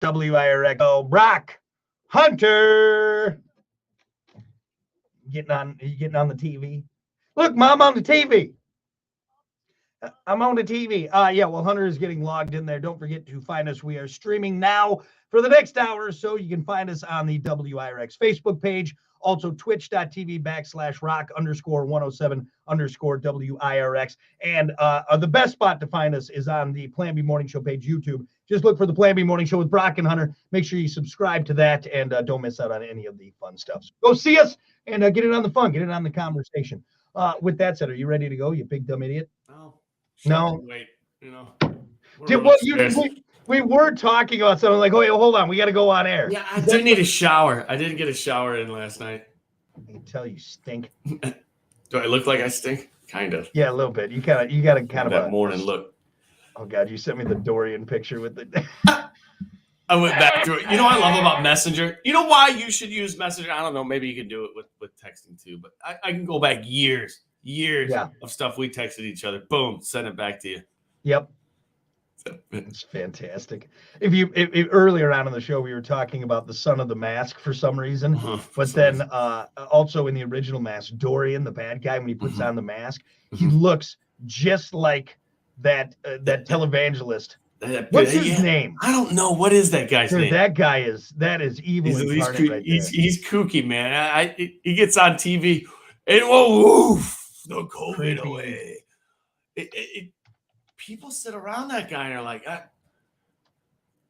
WIRX. Oh, Brock Hunter. You getting on the TV? Look, Mom, on the TV. I'm on the TV. Yeah, well, Hunter is getting logged in there. Don't forget to find us. We are streaming now for the next hour or so. You can find us on the WIRX Facebook page. Also, twitch.tv/rock_107_WIRX. And the best spot to find us is on the Plan B Morning Show page, YouTube. Just look for the Plan B Morning Show with Brock and Hunter. Make sure you subscribe to that and don't miss out on any of the fun stuff. So go see us and get it on the fun, get it on the conversation. With that said, are you ready to go, you big dumb idiot? No. Wait, you know. We were talking about something like, oh, yeah, hold on, we got to go on air. Yeah, I do need a shower. I didn't get a shower in last night. I can tell you stink. Do I look like I stink? Kind of. Yeah, a little bit. You got to kind of that morning look. Oh God, you sent me the Dorian picture with the. I went back to it. You know what I love about Messenger? You know why you should use Messenger? I don't know. Maybe you can do it with texting too, but I can go back years of stuff we texted each other. Boom, send it back to you. Yep. It's fantastic. If earlier on in the show we were talking about the son of the mask for some reason, but then also in the original mask, Dorian, the bad guy, when he puts on the mask, he looks just like that televangelist. What's his name? I don't know. What is that guy's name? That is evil. He's kooky, man. He gets on TV and the COVID Creepy. away. People sit around that guy and are like,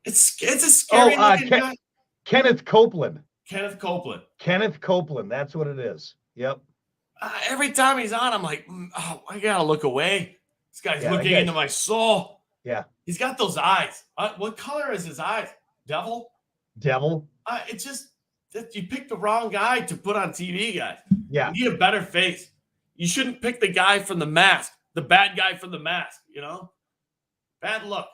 it's a scary looking guy. Kenneth Copeland. Kenneth Copeland. That's what it is. Yep. Every time he's on, I'm like, I gotta look away. This guy's looking into my soul. Yeah. He's got those eyes. What color is his eyes? Devil. It's just that you picked the wrong guy to put on TV, guys. Yeah. You need a better face. You shouldn't pick the guy from The Mask, the bad guy from The Mask, you know? Bad look.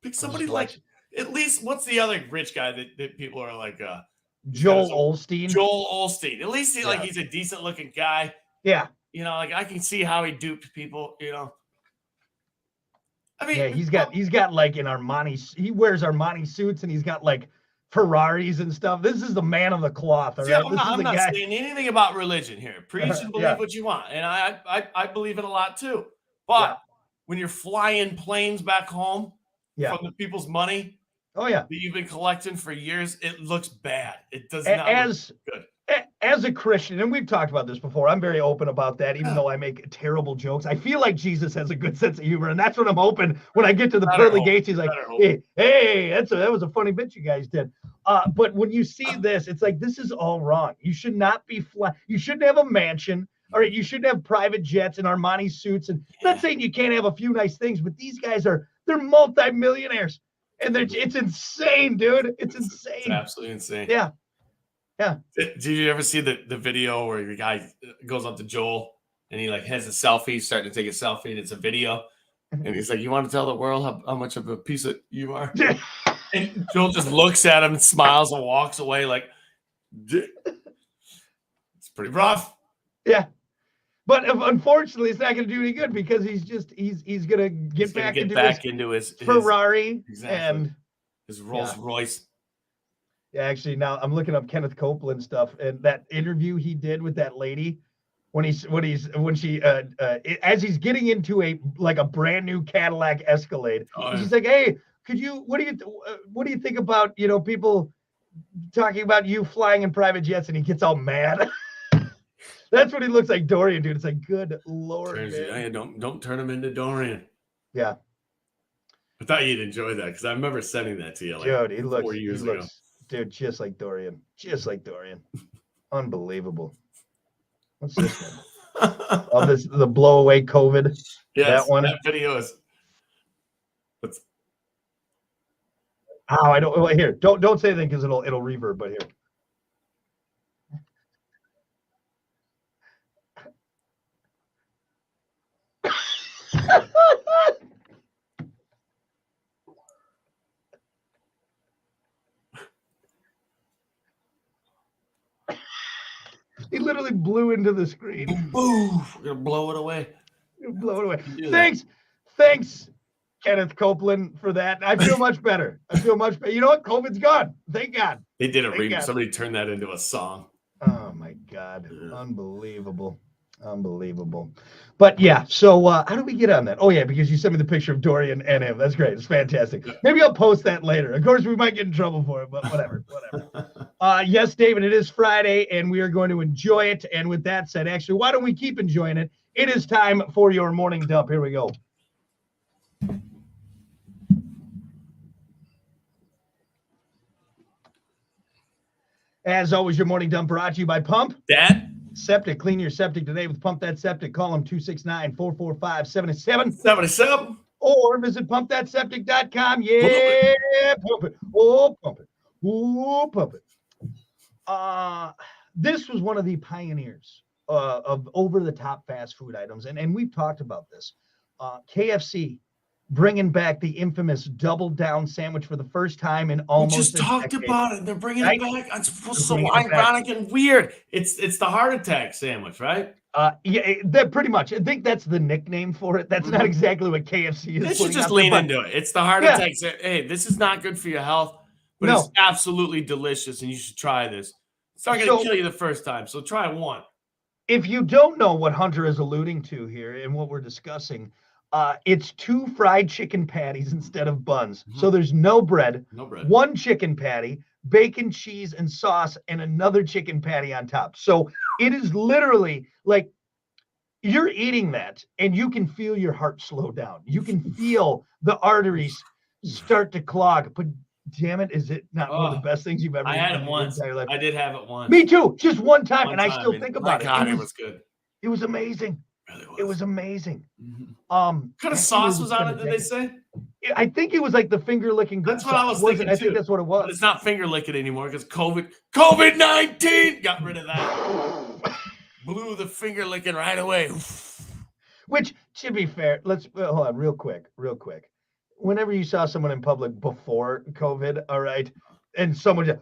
Pick somebody like, at least, what's the other rich guy that people are like? Joel Osteen. Joel Osteen. At least he's a decent looking guy. Yeah. You know, like I can see how he duped people, you know. I mean, yeah, he's got like an Armani. He wears Armani suits and he's got like Ferraris and stuff. This is the man of the cloth. All right? I'm not saying anything about religion here. Preach and believe what you want, and I believe it a lot too. But when you're flying planes back home from the people's money, that you've been collecting for years, it looks bad. It does not look good. As a Christian, and we've talked about this before, I'm very open about that, even though I make terrible jokes. I feel like Jesus has a good sense of humor, and that's what I'm hoping when I get to the pearly gates. He's like, hey, that was a funny bit you guys did. But when you see this, it's like, this is all wrong. You should not be you shouldn't have a mansion. All right, you shouldn't have private jets and Armani suits. And I'm not saying you can't have a few nice things, but these guys they're multimillionaires. And it's insane, dude. It's insane. It's absolutely insane. Yeah. Yeah. Did you ever see the video where the guy goes up to Joel and he like has a selfie, starting to take a selfie, and it's a video, and he's like, "You want to tell the world how much of a piece of you are?" And Joel just looks at him and smiles and walks away like, it's pretty rough. Yeah. But unfortunately, it's not going to do any good because he's going to get back into his Ferrari and his Rolls Royce. Yeah, actually, now I'm looking up Kenneth Copeland stuff, and that interview he did with that lady as he's getting into a brand new Cadillac Escalade. She's like, "Hey, what do you think about people talking about you flying in private jets?" And he gets all mad. That's what he looks like, Dorian, dude. It's like, good Lord. Hey, don't turn him into Dorian. Yeah. I thought you'd enjoy that because I remember sending that to you dude, he 4 years ago. Dude, just like Dorian. Unbelievable. What's this one? Oh, the blow away COVID. Yes, that one. That video is. I don't. Here, don't say anything because it'll reverb. But here. He literally blew into the screen. Boom! We're gonna blow it away. Thanks, Kenneth Copeland for that. I feel much better. I feel much better. You know what? COVID's gone. Thank God. They did a remix. Somebody turned that into a song. Oh my God. Unbelievable. Unbelievable. But yeah, so how do we get on that? Oh yeah, because you sent me the picture of Dorian and him. That's great. It's fantastic. Maybe I'll post that later. Of course, we might get in trouble for it, but whatever. Yes, David, it is Friday and we are going to enjoy it. And with that said, actually, why don't we keep enjoying it? It is time for your morning dump. Here we go. As always, your morning dump brought to you by Pump. Dad? Septic. Clean your septic today with Pump That Septic. Call them 269-445-7777. Or visit pumpthatseptic.com. Yeah, pump it. Oh, pump it. Oh, pump it. This was one of the pioneers of over-the-top fast food items. And we've talked about this. KFC bringing back the infamous double down sandwich for the first time in almost we just talked decade. about it. They're bringing it back. It's so ironic and weird. It's the heart attack sandwich, right? Yeah, that pretty much. I think that's the nickname for it. That's not exactly what KFC is. They should just lean into it. It's the heart attack. Hey, this is not good for your health, but it's absolutely delicious, and you should try this. It's not going to kill you the first time, so try one. If you don't know what Hunter is alluding to here and what we're discussing, it's 2 fried chicken patties instead of buns. So there's no bread, 1 chicken patty, bacon, cheese, and sauce, and another chicken patty on top. So it is literally like you're eating that and you can feel your heart slow down. You can feel the arteries start to clog. But damn it, is it not one of the best things you've ever eaten? I had it once. I did have it once. Me too. Just one time. And I still think about it. God, it was good. It was amazing. It was amazing. What kind of sauce was on it, did they say? I think it was like the finger licking. That's what I was thinking. I think that's what it was. But it's not finger licking anymore because COVID-19 got rid of that. Blew the finger licking right away. Which, to be fair, let's hold on real quick. Whenever you saw someone in public before COVID, all right, and someone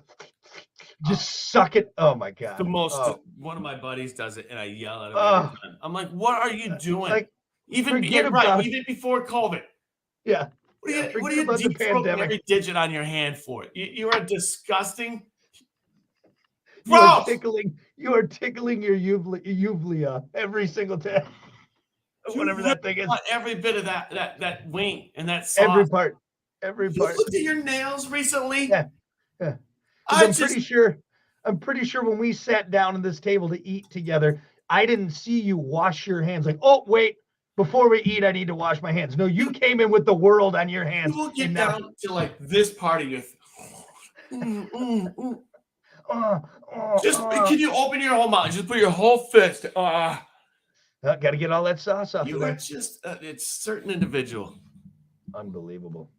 just suck it. Oh my God. The most one of my buddies does it and I yell at him every time. I'm like, what are you doing? Like, even before COVID. Yeah. What are you deep throating every digit on your hand for? You are disgusting. You are tickling your uvula every single time. Whatever that thing is. Every bit of that wing and that sauce. Every part. You looked at your nails recently? Yeah. I'm pretty sure when we sat down at this table to eat together, I didn't see you wash your hands like, oh, wait, before we eat, I need to wash my hands. No, you came in with the world on your hands. You will get down to like this part of your can you open your whole mouth? Just put your whole fist. Got to get all that sauce off. You are just it's certain individual. Unbelievable.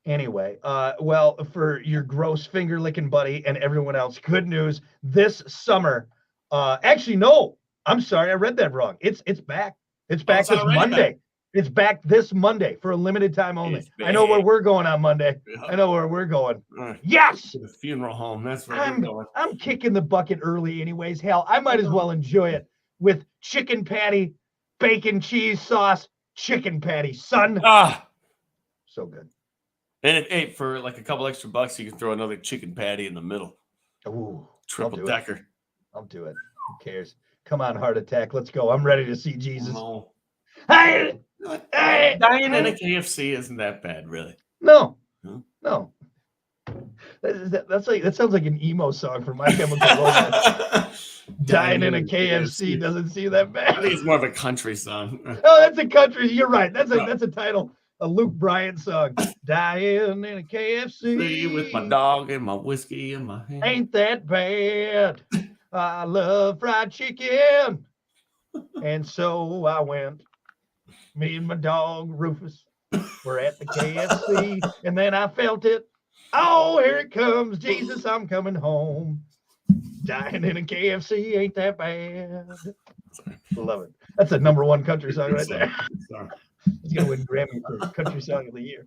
Anyway, well, for your gross finger licking buddy and everyone else, good news. This summer, actually, no, I'm sorry, I read that wrong. It's back. It's back this Monday. Back. It's back this Monday for a limited time only. I know where we're going on Monday. Yeah. I know where we're going. Yes, to the funeral home. That's where we're going. I'm kicking the bucket early, anyways. Hell, I might as well enjoy it with chicken patty, bacon, cheese, sauce, chicken patty, son. So good. And for like a couple extra bucks, you can throw another chicken patty in the middle. Ooh, triple decker. I'll do it. Who cares? Come on, heart attack. Let's go. I'm ready to see Jesus. No. Hey, dying in a KFC isn't that bad, really. No. No. That sounds like an emo song for My Chemical Romance. Dying in a KFC doesn't seem that bad. I think it's more of a country song. Oh, that's a country. You're right. That's a title. A Luke Bryan song. Dying in a KFC with my dog and my whiskey in my hand. Ain't that bad? I love fried chicken. And so I went. Me and my dog Rufus were at the KFC, and then I felt it. Oh, here it comes, Jesus! I'm coming home. Dying in a KFC ain't that bad. Love it. That's a #1 country song right there. He's gonna win Grammy for Country Song of the Year.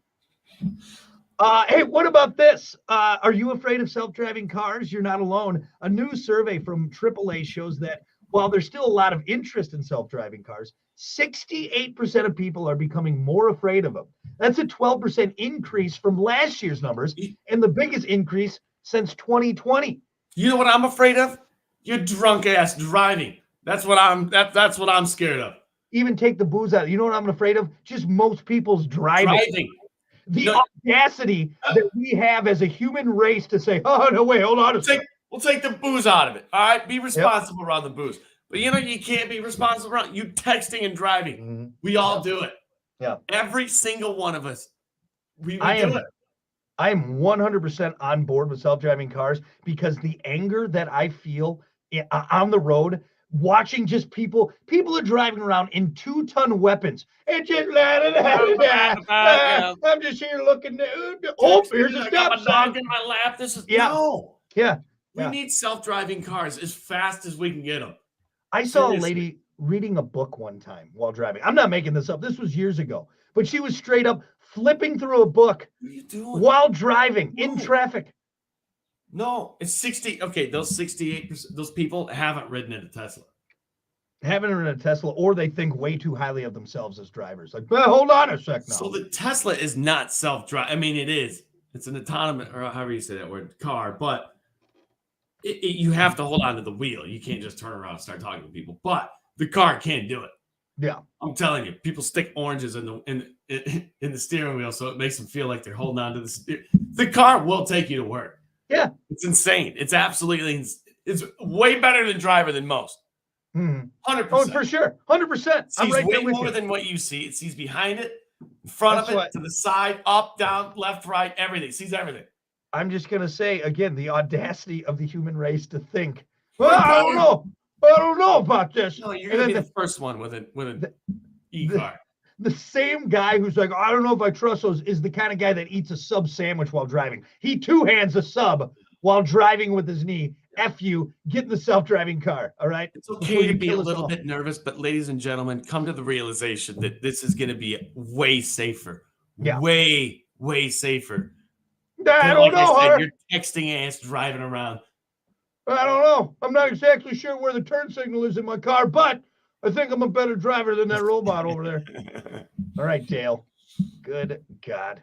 Hey, what about this? Are you afraid of self-driving cars? You're not alone. A new survey from AAA shows that while there's still a lot of interest in self-driving cars, 68% of people are becoming more afraid of them. That's a 12% increase from last year's numbers and the biggest increase since 2020. You know what I'm afraid of? Your drunk ass driving. That's what I'm scared of. Even take the booze out. You know what I'm afraid of? Just most people's driving. The audacity that we have as a human race to say, oh, no, wait, hold on a second. We'll take the booze out of it. All right? Be responsible around the booze. But you know, you can't be responsible around you texting and driving. Mm-hmm. We all do it. Yeah. Every single one of us. We do it. I am 100% on board with self-driving cars because the anger that I feel on the road, watching just people are driving around in 2-ton weapons and just I'm just here looking. Here's a stop sign in my lap. This is We need self-driving cars as fast as we can get them. I saw a lady reading a book one time while driving. I'm not making this up. This was years ago, but she was straight up flipping through a book while driving in traffic. No, it's 60. Okay, those 68%, those people haven't ridden in a Tesla. Haven't ridden a Tesla, or they think way too highly of themselves as drivers. Like, well, hold on a sec now. So the Tesla is not self-driving. I mean, it is. It's an autonomous, or however you say that word, car, but you have to hold on to the wheel. You can't just turn around and start talking to people. But the car can do it. Yeah, I'm telling you, people stick oranges in the steering wheel, so it makes them feel like they're holding on to the steering. The car will take you to work. Yeah, it's insane. It's absolutely. It's way better than driver than most. 100%. Oh, for sure, 100%. I'm right way more than what you see. It sees behind it, in front of it, to the side, up, down, left, right, everything. It sees everything. I'm just gonna say again, the audacity of the human race to think, well, I don't know about this. No, you're gonna be the first one with an e-car. The same guy who's like, I don't know if I trust those, is the kind of guy that eats a sub sandwich while driving. He two-hands a sub while driving with his knee. F you, get in the self-driving car. All right. It's okay to be a little bit nervous, but ladies and gentlemen, come to the realization that this is going to be way safer. Yeah. Way, way safer. I don't know. You're texting ass driving around. I don't know. I'm not exactly sure where the turn signal is in my car, but I think I'm a better driver than that robot over there. All right, Dale. Good God.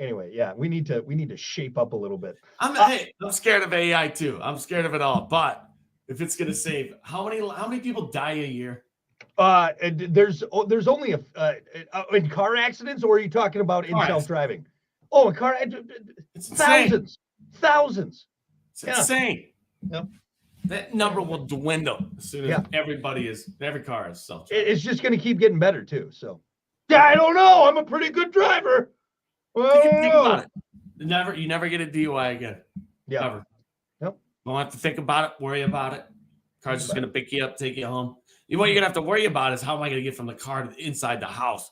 Anyway, yeah, we need to shape up a little bit. I'm scared of AI too. I'm scared of it all. But if it's gonna save, how many people die a year? There's only in car accidents, or are you talking about in self-driving? Oh, in car, it's thousands. It's insane. Yep. That number will dwindle as soon as every car is self-driving. It's just gonna keep getting better too. So, I don't know. I'm a pretty good driver. Well, think about it. You never get a DUI again. Yeah. Ever. Yep. Don't have to think about it, worry about it. Car's just going to pick you up, take you home. What you're going to have to worry about is how am I going to get from the car to inside the house?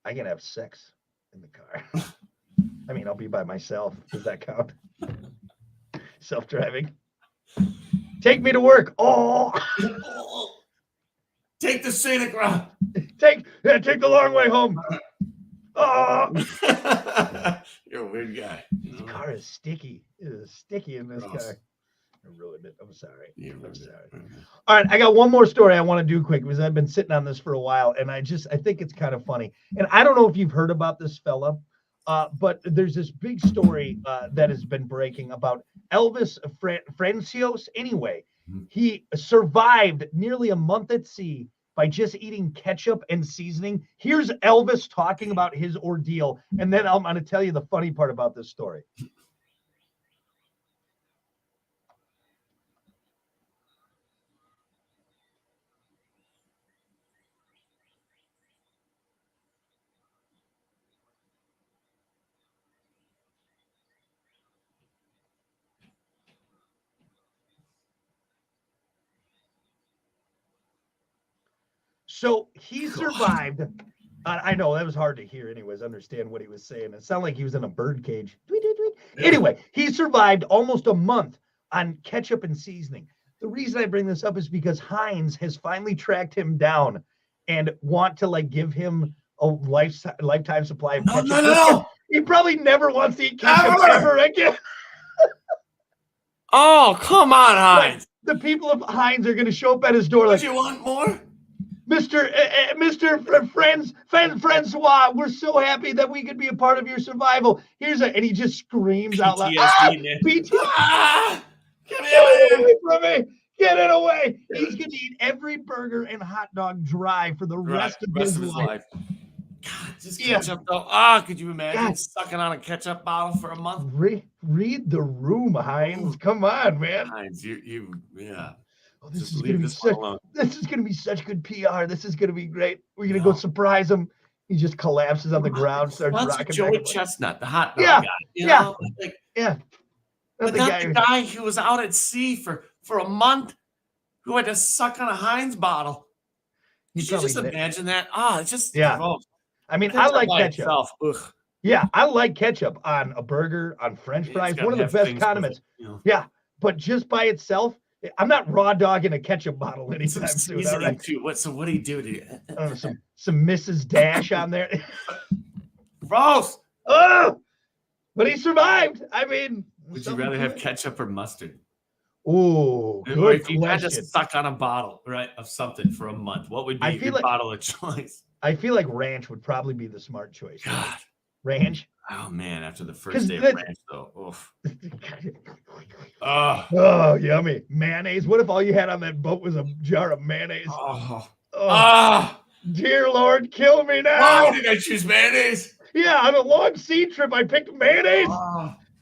I can have sex in the car. I mean, I'll be by myself. Does that count? Self-driving. Take me to work. Oh. Take the scenic route. Take the long way home. Oh. You're a weird guy. This car is sticky. It is sticky in this car. I ruined it. I'm sorry. I'm sorry. All right, I got one more story I want to do quick because I've been sitting on this for a while, and I think it's kind of funny. And I don't know if you've heard about this fella, but there's this big story that has been breaking about Elvis Francios. Anyway, he survived nearly a month at sea by just eating ketchup and seasoning. Here's Elvis talking about his ordeal, and then I'm going to tell you the funny part about this story. So he survived. I know that was hard to hear anyways, understand what he was saying. It sounded like he was in a bird cage. Tweet, tweet, tweet. Yeah. Anyway, he survived almost a month on ketchup and seasoning. The reason I bring this up is because Heinz has finally tracked him down and want to give him a lifetime supply of ketchup. No. He probably never wants to eat ketchup ever again. Oh, come on, Heinz. The people of Heinz are going to show up at his door Don't you want more? Francois, we're so happy that we could be a part of your survival. And he just screams out loud. PTSD. Get it away from me! Get it away! He's gonna eat every burger and hot dog dry for the rest of his life. God, just ketchup though. Could you imagine sucking on a ketchup bottle for a month? Read the room, Heinz. Come on, man. Heinz, yeah. Oh, this is gonna be such good PR. This is gonna be great. We're gonna go surprise him. He just collapses on the ground, starts rocking. Joey Chestnut, the hot dog guy. Yeah. But not the guy who was out at sea for a month, who had to suck on a Heinz bottle. Could you just imagine that? It's just gross. I mean, I like ketchup. Yeah, I like ketchup on a burger, on French fries. One of the best condiments. Yeah, but just by itself, I'm not raw dogging a ketchup bottle anytime soon. Right? So what do you do to you? Some Mrs. Dash on there. Gross. Oh, but he survived. I mean, would you rather have ketchup or mustard? Oh, good or if you question. had to suck on a bottle, right, of something for a month, what would be your bottle of choice? I feel like ranch would probably be the smart choice. God. Ranch? Oh, man, after the first day of ranch, though. Oof. Oh, yummy. Mayonnaise. What if all you had on that boat was a jar of mayonnaise? Dear Lord, kill me now. Why did I choose mayonnaise? Yeah, on a long sea trip, I picked mayonnaise.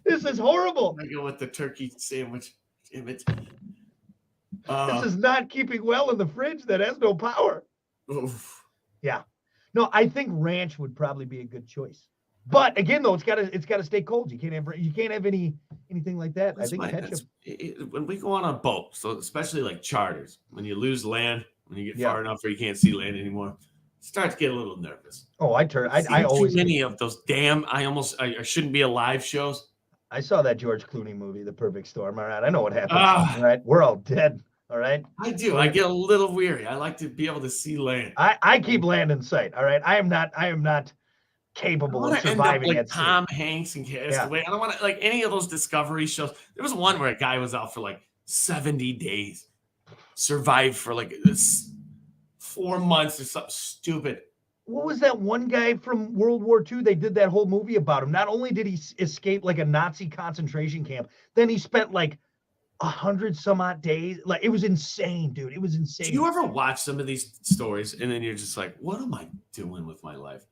This is horrible. I go with the turkey sandwich. Damn it. This is not keeping well in the fridge that has no power. Oof. Yeah. No, I think ranch would probably be a good choice. But again, though, it's gotta stay cold. You can't have anything like that. I think ketchup. When we go on a boat, so especially like charters, when you lose land, when you get far enough where you can't see land anymore, start to get a little nervous. Oh, I always too many of those damn I shouldn't be alive shows. I saw that George Clooney movie, The Perfect Storm. All right, I know what happened. All right, we're all dead. All right. I do. I get a little weary. I like to be able to see land. I keep land in sight. All right. I am not capable of surviving like at Tom Hanks and Castaway. I don't want to like any of those Discovery shows. There was one where a guy was out for like 70 days, survived for like 4 months or something stupid. What was that one guy from World War II? They did that whole movie about him. Not only did he escape like a Nazi concentration camp, then he spent like 100 some odd days. Like it was insane, dude. It was insane. Do you ever watch some of these stories and then you're just like, what am I doing with my life?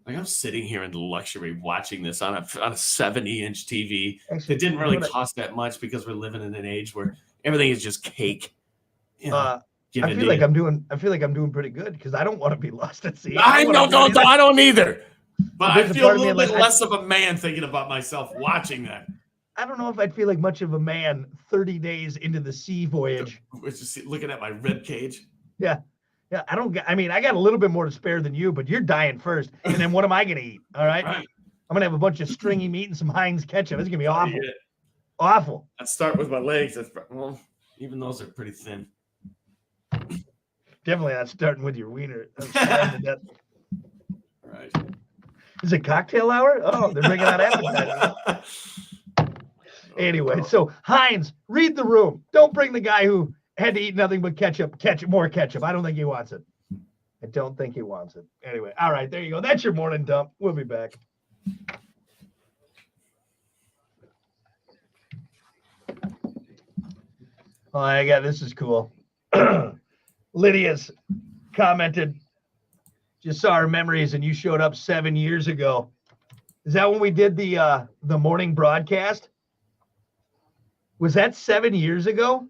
Like I'm sitting here in luxury watching this on a 70-inch TV. Actually, it didn't really cost that much because we're living in an age where everything is just cake. You know, I feel like I'm doing pretty good because I don't want to be lost at sea. I don't either. But I feel a little bit less of a man thinking about myself watching that. I don't know if I'd feel like much of a man 30 days into the sea voyage. Just looking at my rib cage. Yeah. I got a little bit more to spare than you, but you're dying first. And then what am I going to eat? All right. I'm going to have a bunch of stringy meat and some Heinz ketchup. It's going to be awful. Yeah. Awful. I'd start with my legs. Well, even those are pretty thin. Definitely not starting with your wiener. Right. Is it cocktail hour? Oh, they're bringing out appetizers. Anyway, so Heinz, read the room. Don't bring the guy who had to eat nothing but more ketchup. I don't think he wants it. Anyway, all right, there you go. That's your morning dump. We'll be back. Oh, this is cool. Lydia's commented, just saw our memories and you showed up 7 years ago. Is that when we did the morning broadcast? Was that 7 years ago?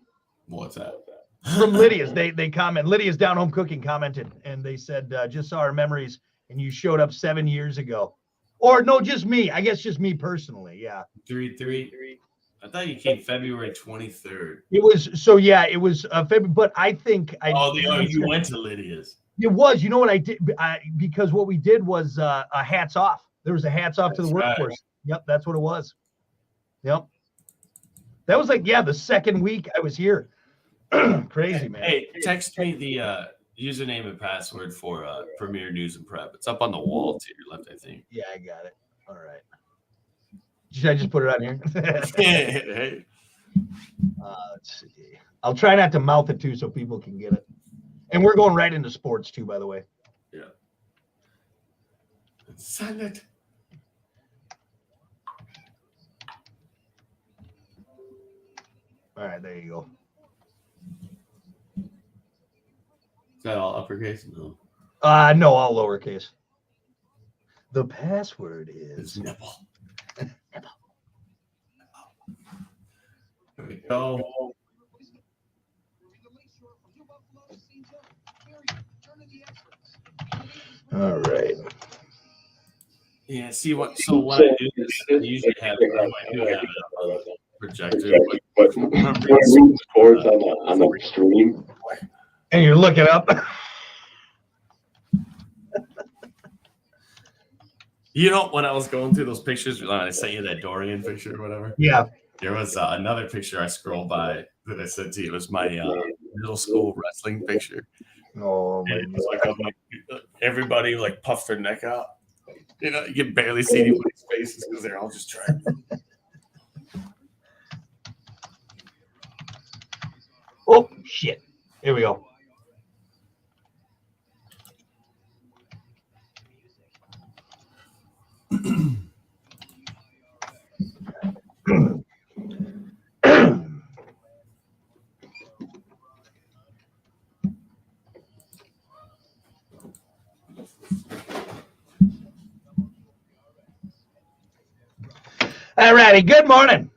What's that? From Lydia's. They comment. Lydia's Down Home Cooking commented, and they said, just saw our memories, and you showed up 7 years ago. Or no, just me. I guess just me personally. Yeah. 3. I thought you came February 23rd. It was February, but I think you went to Lydia's. It was. You know what I did? Because what we did was a hats off. There was a hats off to the workforce. Right. Yep, that's what it was. Yep. That was the second week I was here. Crazy, man. Hey, text me the username and password for Premier News and Prep. It's up on the wall to your left, I think. Yeah, I got it. All right. Should I just put it on here? Hey. Let's see. I'll try not to mouth it too so people can get it. And we're going right into sports too, by the way. Yeah. Send it. All right, there you go. Is that all uppercase? No. No, all lowercase. The password is nipple. Nipple. There we go. All right. Yeah, see what? So what I do is I usually have a projector. But sports on the stream. And you're looking up. You know, when I was going through those pictures, when I sent you that Dorian picture or whatever. Yeah. There was another picture I scrolled by that I sent to you. It was my middle school wrestling picture. Oh my It was like everybody like puffed their neck out. You know, you can barely see anybody's faces because they're all just trying. Oh shit! Here we go. All righty. Good morning.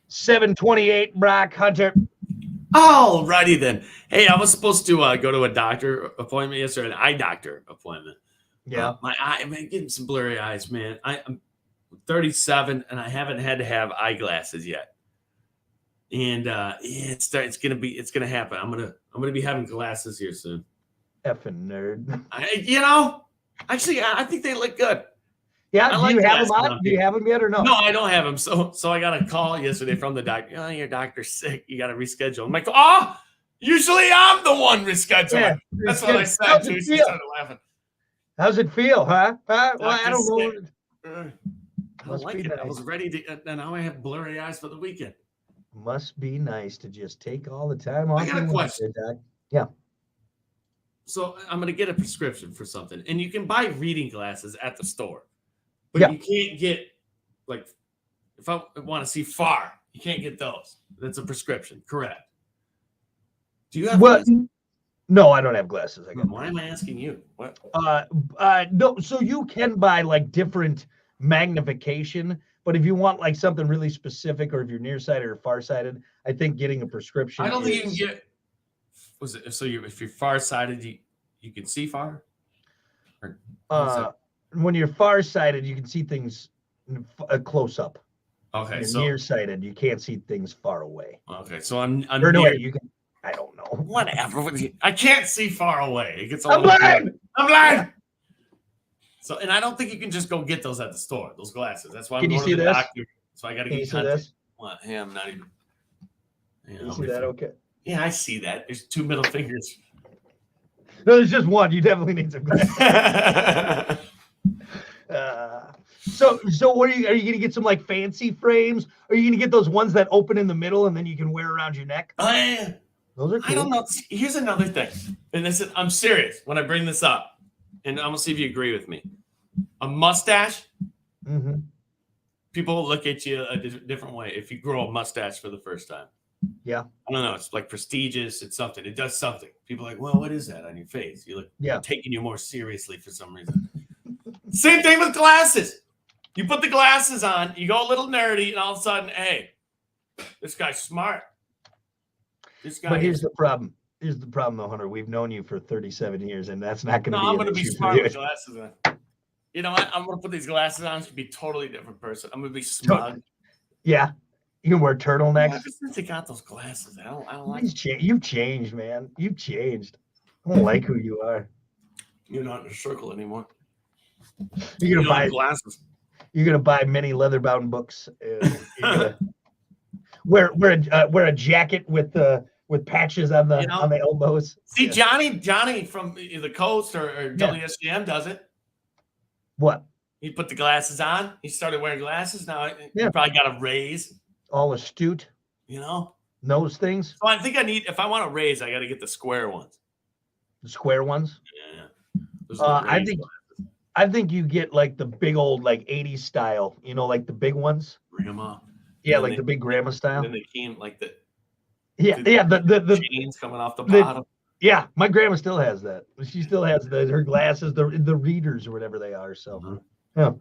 7:28. Brock Hunter. All righty then. Hey, I was supposed to go to a doctor appointment yesterday, an eye doctor appointment. Yeah. My eye, man, getting some blurry eyes, man. I'm 37 and I haven't had to have eyeglasses yet. And it's gonna happen. I'm gonna be having glasses here soon. Effing nerd. Actually, I think they look good. Yeah. Do you have them on? Do you have them yet or no? No, I don't have them. So I got a call yesterday from the doctor. Oh, your doctor's sick. You got to reschedule. I'm like, usually I'm the one rescheduling. Yeah, that's what I said to her. She started laughing. How's it feel, huh? Well, I don't know. I don't like it. Nice. I was ready to, and now I have blurry eyes for the weekend. Must be nice to just take all the time off. I got a question. Doc. Yeah. So I'm going to get a prescription for something, and you can buy reading glasses at the store. But you can't get, like, if I want to see far, you can't get those. That's a prescription, correct? Do you have glasses? No, I don't have glasses. Why am I asking you? What? No, so you can buy, like, different magnification, but if you want, like, something really specific, or if you're nearsighted or farsighted, I think getting a prescription I don't think you can get, if you're farsighted, you can see far? Or, when you're farsighted, you can see things close up. Okay, so nearsighted, you can't see things far away. Okay, so I'm you can. I don't know. Whatever. I can't see far away. It gets I'm blind. So, and I don't think you can just go get those at the store. Those glasses. That's why I'm going to the doctor. So I got to get this. What? Hey, I'm not even. You see that? Okay. Yeah, I see that. There's two middle fingers. No, there's just one. You definitely need some glasses. So what are you going to get some like fancy frames? Or are you going to get those ones that open in the middle and then you can wear around your neck? Those are cool. I don't know. Here's another thing. And I'm serious when I bring this up. And I'm going to see if you agree with me. A mustache. Mm-hmm. People look at you a different way if you grow a mustache for the first time. Yeah. I don't know. It's like prestigious. It's something. It does something. People are like, well, what is that on your face? You look taking you more seriously for some reason. Same thing with glasses. You put the glasses on, you go a little nerdy, and all of a sudden, hey, this guy's smart. But here's the problem. Here's the problem, though, Hunter. We've known you for 37 years, and that's not going to be. I'm going to be smart with glasses on. You know what? I'm going to put these glasses on to be a totally different person. I'm going to be smug. Yeah. You can wear turtlenecks. Ever since I got those glasses, I don't like You've changed, man. You've changed. I don't like who you are. You're not in a circle anymore. You're gonna buy glasses. You're gonna buy many leather-bound books. You're gonna wear a jacket with patches on the on the elbows. See, Johnny from the Coast or WSGM does it. What? He put the glasses on. He started wearing glasses. Now he probably got a raise. All astute. You know, Those things. So I think if I want to raise, I got to get the square ones. The square ones. Yeah. Those are the raised I think you get like the big old like 80s style, like the big ones. Bring them up. Yeah, like the big grandma style. And then they came like the the chains coming off the bottom. Yeah, my grandma still has that. She still has her glasses, the readers or whatever they are. So, yeah.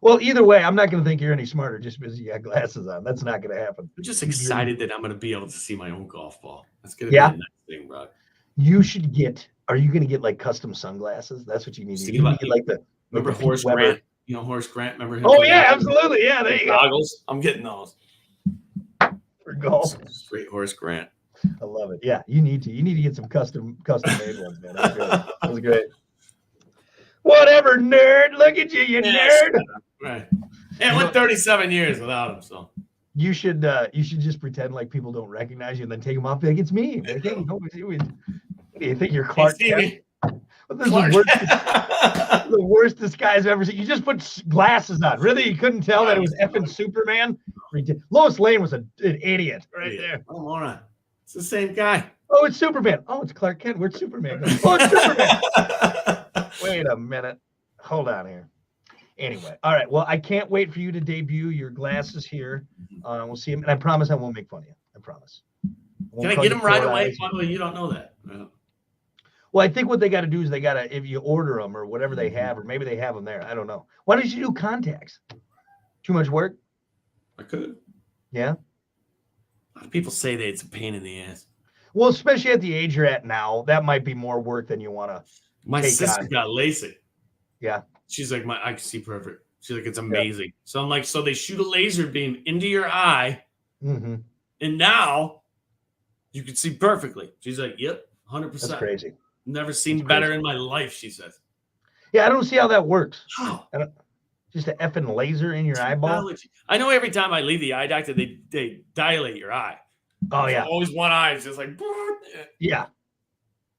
Well, either way, I'm not going to think you're any smarter just because you got glasses on. That's not going to happen. I'm just excited that I'm going to be able to see my own golf ball. That's going to be a nice thing, bro. You should get. Are you going to get like custom sunglasses? That's what you need. You need to get like the. Remember Horace Grant? You know Horace Grant? Remember him? Oh yeah, absolutely. Yeah, there you go. Goggles. I'm getting those for golf. Straight Horace Grant. I love it. Yeah, you need to. You need to get some custom made ones, man. That's great. That was great. Whatever, nerd. Look at you, nerd. Right. And went 37 years without him, so. You should just pretend like people don't recognize you and then take them off. Be like, it's me. Like, hey, what do you think you're Clark Kent? This is the worst disguise I've ever seen. You just put glasses on. Really? You couldn't tell that it was effing Superman? Lois Lane was an idiot right there. Oh, all right. It's the same guy. Oh, it's Superman. Oh, it's Clark Kent. Where's Superman? Oh, it's Superman. Wait a minute. Hold on here. Anyway, all right. Well, I can't wait for you to debut your glasses here. We'll see them, and I promise I won't make fun of you. I promise. Can I get them right away? By the way, you don't know that. Well, I think what they got to do is they got to, if you order them or whatever they have, or maybe they have them there. I don't know. Why don't you do contacts? Too much work? I could. Yeah. A lot of people say that it's a pain in the ass. Well, especially at the age you're at now, that might be more work than you want to. My sister got LASIK. Yeah. She's like, I can see perfect. She's like, it's amazing. Yeah. So I'm like, so they shoot a laser beam into your eye, and now you can see perfectly. She's like, yep, 100%. That's crazy. Never seen better in my life, she says. Yeah, I don't see how that works. How? Just an effing laser in your eyeball? I know every time I leave the eye doctor, they dilate your eye. Oh, yeah. So always one eye is just like. Yeah.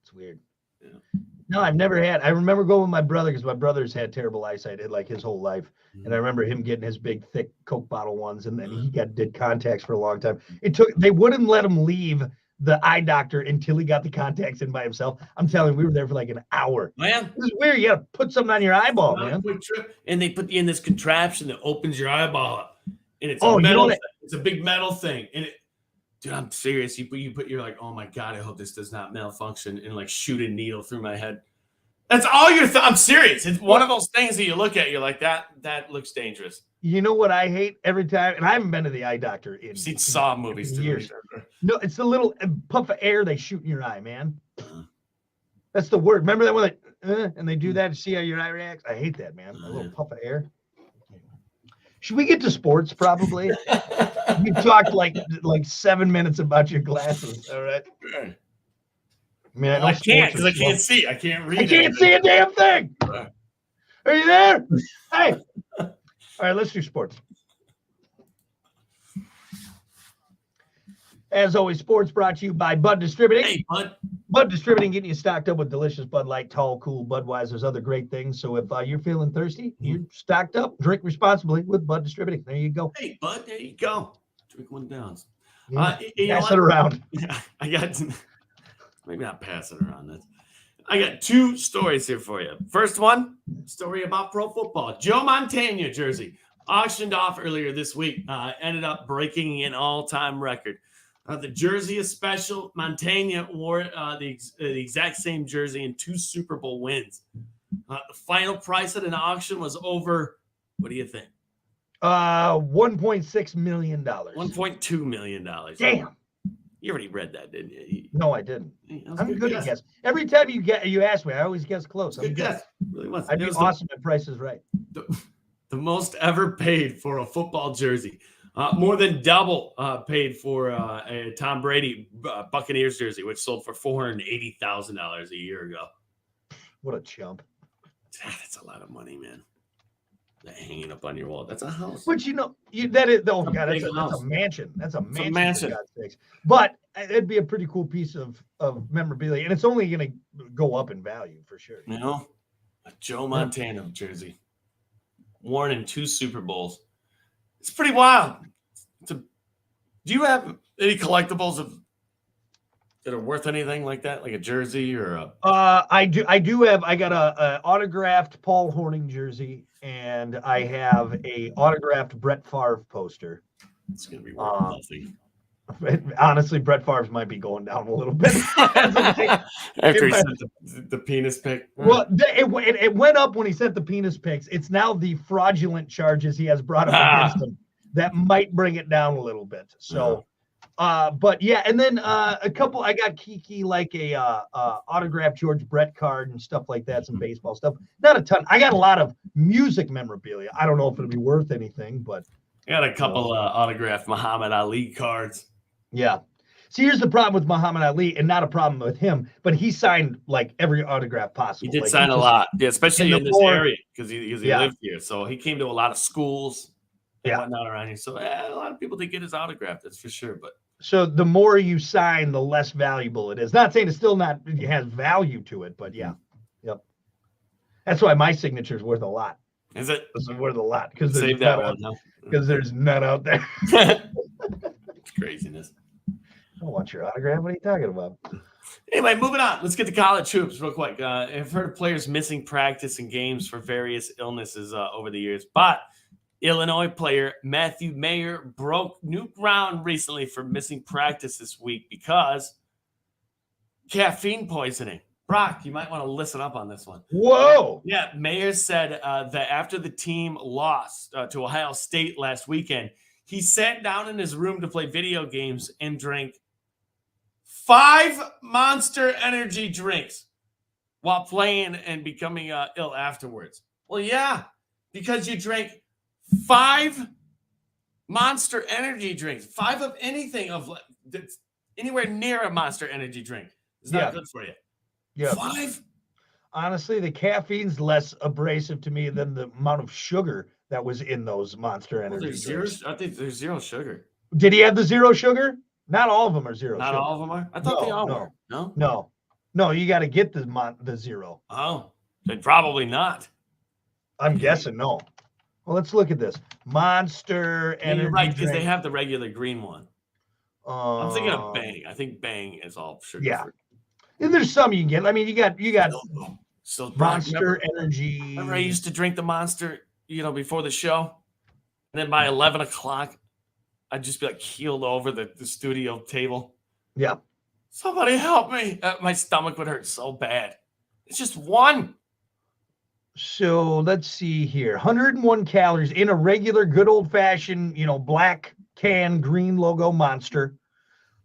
It's weird. Yeah. No, I've never had. I remember going with my brother because my brother's had terrible eyesight like his whole life. And I remember him getting his big, thick Coke bottle ones, and then he did contacts for a long time. They wouldn't let him leave the eye doctor until he got the contacts in by himself. I'm telling you, we were there for like an hour. Man, this is weird. You got to put something on your eyeball, man. And they put you in this contraption that opens your eyeball up, and it's a metal. It's a big metal thing, and dude, I'm serious. You're like, oh my god, I hope this does not malfunction, and like shoot a needle through my head. That's all you're. I'm serious. It's one of those things that you look at. You're like, that looks dangerous. You know what I hate every time, and I haven't been to the eye doctor in Saw movies in years. No, it's the little puff of air they shoot in your eye, man. That's the word. Remember that when and they do that to see how your eye reacts? I hate that, man. A little puff of air. Should we get to sports? Probably. We talked like 7 minutes about your glasses. All right. I mean, I can't because I can't see. I can't read. I can't see a damn thing. Are you there? Hey. All right, let's do sports. As always, sports brought to you by Bud Distributing. Hey, Bud. Bud Distributing, getting you stocked up with delicious Bud Light, Tall, Cool, Budweiser's, other great things. So if you're feeling thirsty, you're stocked up. Drink responsibly with Bud Distributing. There you go. Hey, Bud, there you go. Drink one down. Yeah. Pass it around. I got maybe not pass it around. I got 2 stories here for you. First one, story about pro football. Joe Montana jersey auctioned off earlier this week. Ended up breaking an all-time record. The jersey is special. Montana wore the exact same jersey in 2 Super Bowl wins. The final price at an auction was over, what do you think? $1.6 million. $1.2 million. Damn. You already read that, didn't you? No, I didn't. I'm good at guess. Every time you ask me, I always guess close. Good guess. Really was. I'd be awesome at Price is Right. The most ever paid for a football jersey. More than double paid for a Tom Brady Buccaneers jersey, which sold for $480,000 a year ago. What a chump. That's a lot of money, man. That hanging up on your wall. That's a house. But that is, oh God, that's a mansion. That's a mansion. For God's sakes. But it'd be a pretty cool piece of memorabilia, and it's only going to go up in value for sure. You know, a Joe Montana jersey, worn in 2 Super Bowls. It's pretty wild. Do you have Any collectibles that are worth anything like that, like a jersey or a? I got a autographed Paul Hornung jersey, and I have a autographed Brett Favre poster. It's gonna be worth nothing. Honestly, Brett Favre's might be going down a little bit. After he sent the penis pic. Well, it went up when he sent the penis pics. It's now the fraudulent charges he has brought up against him that might bring it down a little bit. So, but yeah, and then I got Kiki like a autographed George Brett card and stuff like that, some baseball stuff. Not a ton. I got a lot of music memorabilia. I don't know if it'll be worth anything, but I got a couple autographed Muhammad Ali cards. Yeah. See, here's the problem with Muhammad Ali, and not a problem with him, but he signed like every autograph possible. He did like, sign a lot, yeah, especially in this area because he lived here. So he came to a lot of schools and whatnot around here. So a lot of people did get his autograph, that's for sure. But so the more you sign, the less valuable it is. Not saying it's still not, it has value to it, but yeah. Yep. That's why my signature is worth a lot. Is it? It's worth a lot because save that one, because there's none out there. It's craziness. I don't want your autograph. What are you talking about? Anyway, moving on. Let's get to college hoops real quick. I've heard of players missing practice and games for various illnesses over the years, but Illinois player Matthew Mayer broke new ground recently for missing practice this week because caffeine poisoning. Brock, you might want to listen up on this one. Whoa. Yeah, Mayer said that after the team lost to Ohio State last weekend, he sat down in his room to play video games and drank 5 Monster Energy drinks while playing and becoming ill afterwards. Well, yeah, because you drank 5 Monster Energy drinks, 5 of anything that's anywhere near a Monster Energy drink. It's not good for you. Yeah. 5? Honestly, the caffeine's less abrasive to me than the amount of sugar that was in those Monster Energy drinks. I think there's 0 sugar. Did he have the 0 sugar? Not all of them are 0 Not sugar. all of them are? I thought they all were. No, you got to get the 0. Oh, then probably not. I'm guessing no. Well, let's look at this. Monster Energy You're right, because drink. they have the regular green one. I'm thinking of Bang. I think Bang is all sugar. Yeah. And there's some you can get. I mean, you got so Monster Energy. Remember I used to drink the Monster, before the show? And then by 11 o'clock, I'd just be like keeled over the studio table. Yeah. Somebody help me. My stomach would hurt so bad. It's just one. So let's see here. 101 calories in a regular good old-fashioned, black can, green logo Monster.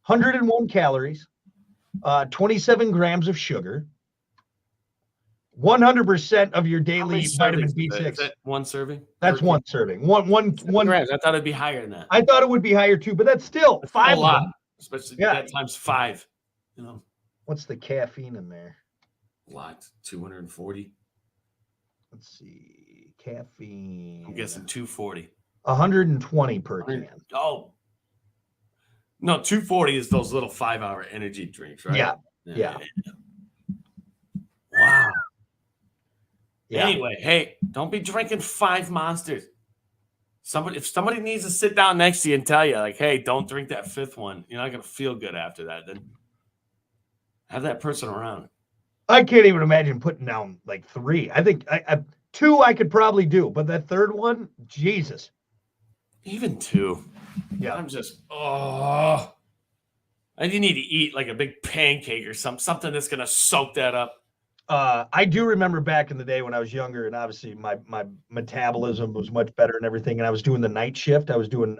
101 calories. 27 grams of sugar. 100% of your daily vitamin B6. Is that one serving? That's one serving. One grams. I thought it'd be higher than that. I thought it would be higher too, but that's still 5 a lot, especially that times 5. What's the caffeine in there? A lot. 240. Let's see. Caffeine. I'm guessing 240. 120 per can. Oh. No, 240 is those little 5-hour energy drinks, right? Yeah. Wow. Yeah. Anyway, hey, don't be drinking 5 Monsters. If somebody needs to sit down next to you and tell you, like, hey, don't drink that 5th one, you're not going to feel good after that, then have that person around. I can't even imagine putting down like 3. I think 2 I could probably do, but that 3rd one, Jesus. Even 2. Yeah. I'm just, I need to eat like a big pancake or something that's going to soak that up. I do remember back in the day when I was younger, and obviously my metabolism was much better and everything, and I was doing the night shift. I was doing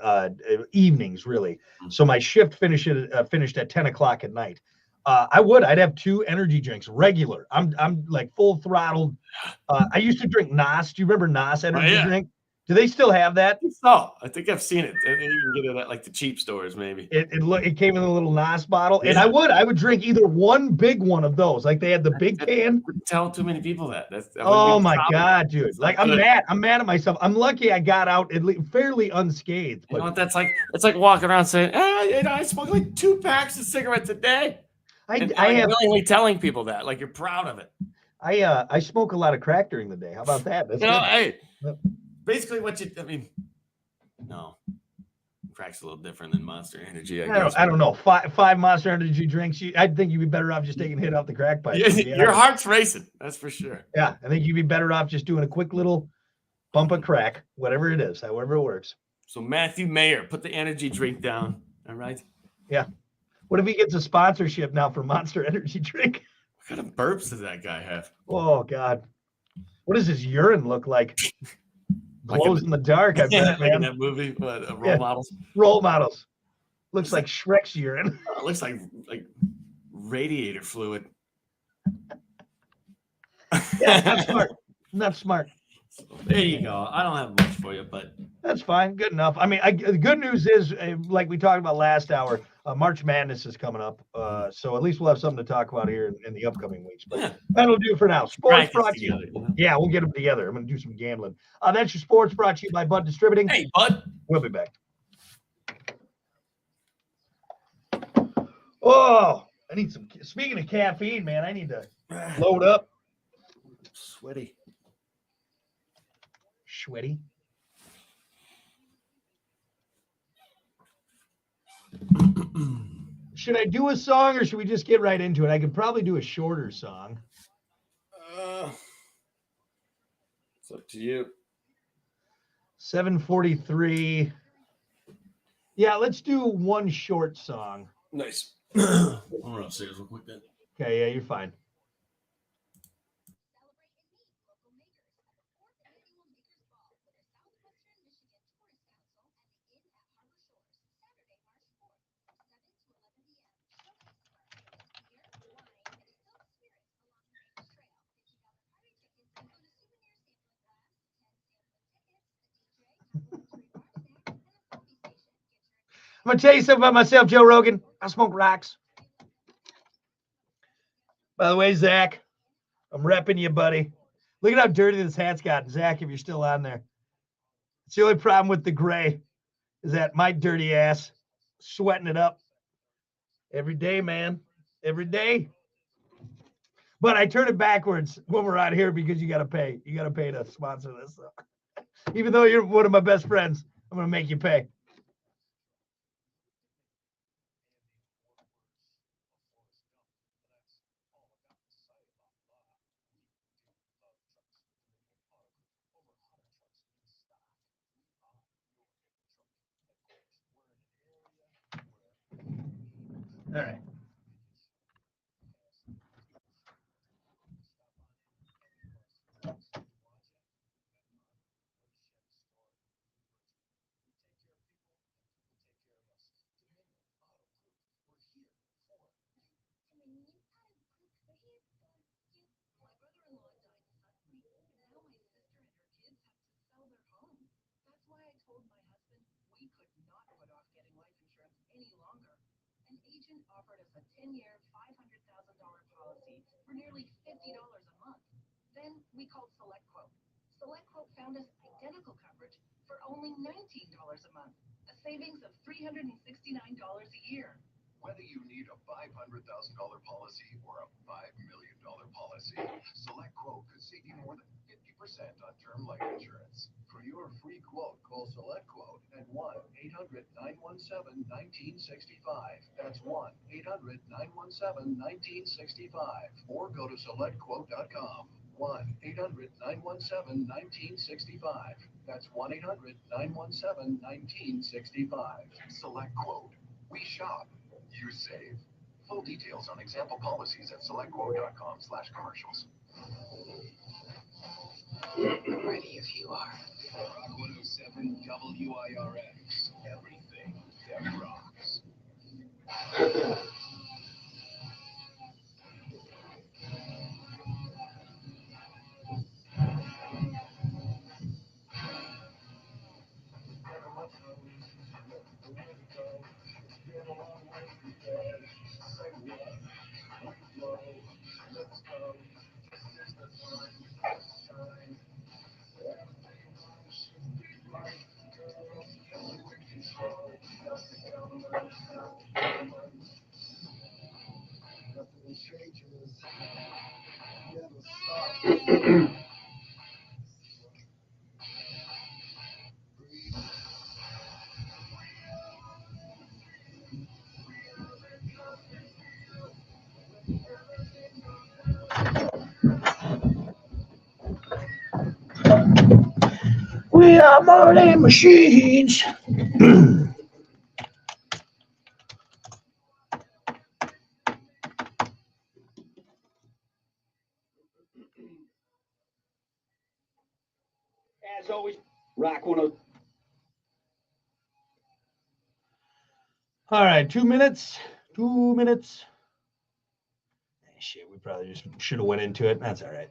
evenings, really. So my shift finished at 10 o'clock at night. I'd have 2 energy drinks regular. I'm like full throttled. I used to drink NOS. Do you remember NOS energy drink? Do they still have that? Oh, I think I've seen it. You can get it at like the cheap stores, maybe. It came in a little NOS bottle, and I would drink either one big one of those. Like they had the big can. Wouldn't tell too many people that. Oh my God, dude! Like I'm mad. I'm mad at myself. I'm lucky I got out fairly unscathed. But you know what that's like? It's like walking around saying, I smoke like 2 packs of cigarettes a day. I have willingly telling people that, like you're proud of it. I smoke a lot of crack during the day. How about that? That's hey. Basically, no, crack's a little different than Monster Energy. I don't know. Five Monster Energy drinks. I think you'd be better off just taking a hit off the crack pipe. Your heart's racing. That's for sure. Yeah, I think you'd be better off just doing a quick little bump of crack, whatever it is, however it works. So Matthew Mayer, put the energy drink down. All right. Yeah. What if he gets a sponsorship now for Monster Energy drink? What kind of burps does that guy have? Oh God. What does his urine look like? Glows in the dark, I bet, man. In that movie, Role Models. Role Models. Looks like Shrek's urine. It looks like radiator fluid. Yeah, that's smart. That's smart. So there you go. I don't have much for you, but that's fine. Good enough. I mean, the good news is, like we talked about last hour, March Madness is coming up. So at least we'll have something to talk about here in the upcoming weeks. But that'll do for now. Sports brought to you. Yeah, we'll get them together. I'm going to do some gambling. That's your sports brought to you by Bud Distributing. Hey, Bud. We'll be back. Oh, I need some. Speaking of caffeine, man, I need to load up. Sweaty. Should I do a song or should we just get right into it? I could probably do a shorter song. It's up to you. 7:43. Yeah, let's do one short song. Nice. I'm going to say this real quick then. Okay, yeah, you're fine. I'm going to tell you something about myself, Joe Rogan. I smoke rocks. By the way, Zach, I'm repping you, buddy. Look at how dirty this hat's gotten. Zach, if you're still on there. It's the only problem with the gray is that my dirty ass sweating it up every day, man. Every day. But I turn it backwards when we're out here because you got to pay. You got to pay to sponsor this. So. Even though you're one of my best friends, I'm going to make you pay. All right. Offered us a 10-year, $500,000 policy for nearly $50 a month. Then we called SelectQuote. SelectQuote found us identical coverage for only $19 a month, a savings of $369 a year. Whether you need a $500,000 policy or a $5 million policy, SelectQuote could save you more than 50% on term life insurance. For your free quote, call SelectQuote at 1-800-917-1965. That's 1-800-917-1965. Or go to SelectQuote.com. 1-800-917-1965. That's 1-800-917-1965. SelectQuote. We shop. You save. Full details on example policies at selectquote.com/commercials. Ready if you are. Rock 107 WIRX. Everything that rocks. We are more than machines. As always, rock one of. All right, 2 minutes. 2 minutes. Shit, we probably just should have went into it. That's all right.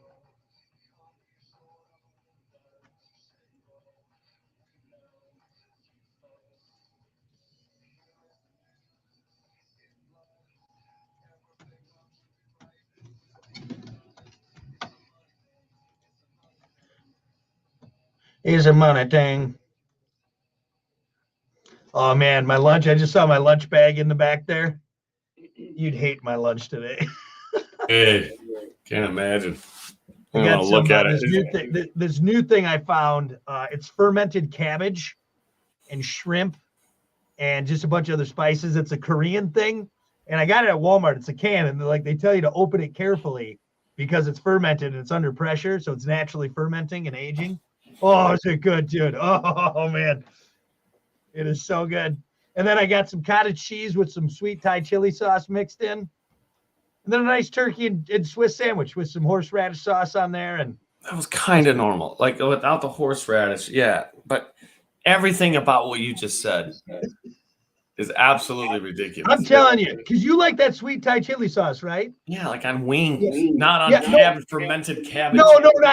Here's a money thing. Oh man, my lunch. I just saw my lunch bag in the back there. You'd hate my lunch today. Hey, can't imagine. I got some, this new thing I found. It's fermented cabbage and shrimp and just a bunch of other spices. It's a Korean thing, and I got it at Walmart. It's a can, and they tell you to open it carefully because it's fermented and it's under pressure, so it's naturally fermenting and aging. Oh, is it good, dude? Oh man, it is so good. And then I got some cottage cheese with some sweet Thai chili sauce mixed in. And then a nice turkey and Swiss sandwich with some horseradish sauce on there. And that was kind of normal, like without the horseradish. Yeah, but everything about what you just said is absolutely ridiculous. I'm telling you, because you like that sweet Thai chili sauce, right? Yeah, like on wings, not on fermented cabbage.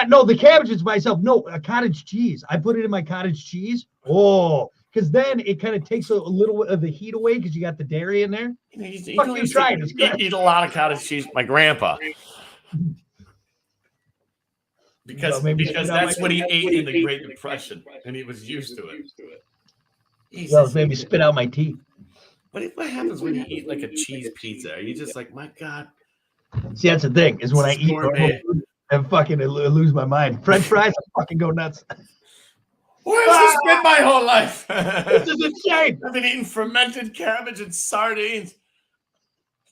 No, the cabbage is myself. No, a cottage cheese. I put it in my cottage cheese. Oh, because then it kind of takes a little of the heat away because you got the dairy in there. You try it. Eat a lot of cottage cheese. My grandpa. Because that's what he ate in the Great Depression, and he was used to it. Well, maybe spit out my teeth. What happens when you eat like a cheese pizza? Are you just like, my God? See, that's the thing, is when I eat food, I fucking lose my mind. French fries, I fucking go nuts. Where's this been my whole life? This is insane. I've been eating fermented cabbage and sardines.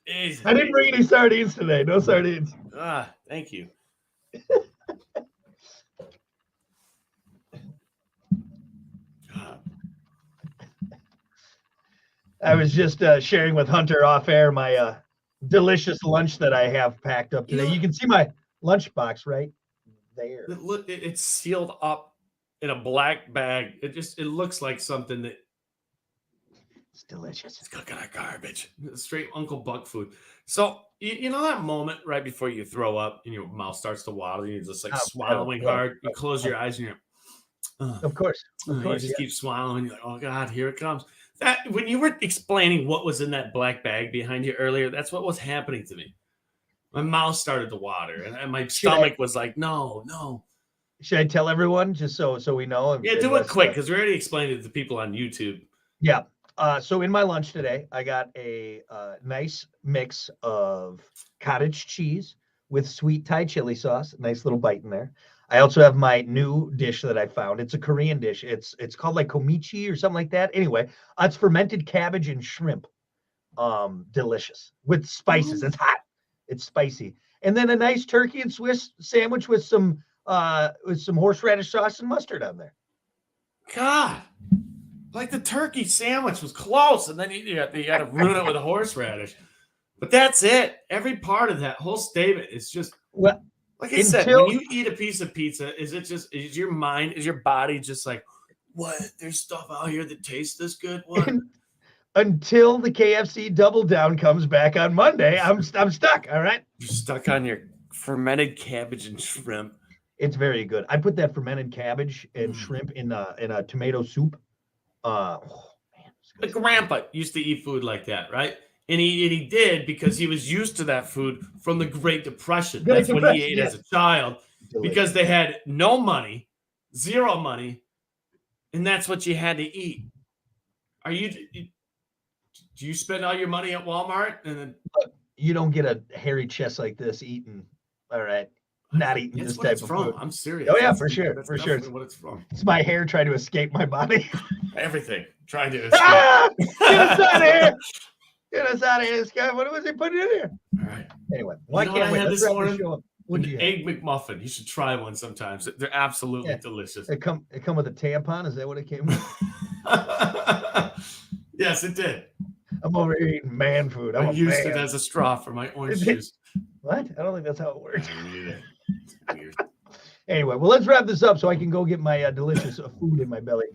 Jeez. I didn't bring any sardines today. No sardines. Thank you. I was just sharing with Hunter off air my delicious lunch that I have packed up today. You can see my lunch box right there. It's sealed up in a black bag. It looks like something that it's delicious. It's got kind of garbage. Straight Uncle Buck food. So you know that moment right before you throw up and your mouth starts to waddle, and you're just like swallowing hard. You close your eyes and you're of course. You just keep swallowing. You're like, oh God, here it comes. That when you were explaining what was in that black bag behind you earlier, that's what was happening to me. My mouth started to water, and my stomach was like, no. Should I tell everyone just so we know? Yeah, do it quick because we already explained it to people on YouTube. Yeah. So in my lunch today, I got a nice mix of cottage cheese with sweet Thai chili sauce. Nice little bite in there. I also have my new dish that I found. It's a Korean dish. It's called like komichi or something like that. Anyway, it's fermented cabbage and shrimp. Delicious with spices. It's hot. It's spicy. And then a nice turkey and Swiss sandwich with some horseradish sauce and mustard on there. God, like the turkey sandwich was close, and then you got to ruin it with a horseradish. But that's it. Every part of that whole statement is just like I said. When you eat a piece of pizza, is your body just like, what? There's stuff out here that tastes this good. What? Until the KFC Double Down comes back on Monday, I'm stuck. All right, you're stuck on your fermented cabbage and shrimp. It's very good. I put that fermented cabbage and shrimp in a tomato soup. Man, my grandpa used to eat food like that, right? And he did because he was used to that food from the Great Depression. That's what he ate as a child. Delicious. Because they had no money, zero money, and that's what you had to eat. Do you spend all your money at Walmart? And then you don't get a hairy chest like this eating. All right. Not eating this type of food. I'm serious. Oh, yeah, for sure. That's for sure. What it's from. It's my hair trying to escape my body. Everything. Trying to escape. Get us out of here. Get us out of here, this guy. What was he putting in here? All right. Anyway, why can't we? Let's wrap the show up. What'd An you have? egg McMuffin. You should try one sometimes. They're absolutely delicious. It come with a tampon? Is that what it came with? Yes, it did. I'm over here eating man food. I'm I a used man. it as a straw for my orange juice. What? I don't think that's how it works. It's weird. Anyway, well, let's wrap this up so I can go get my delicious food in my belly.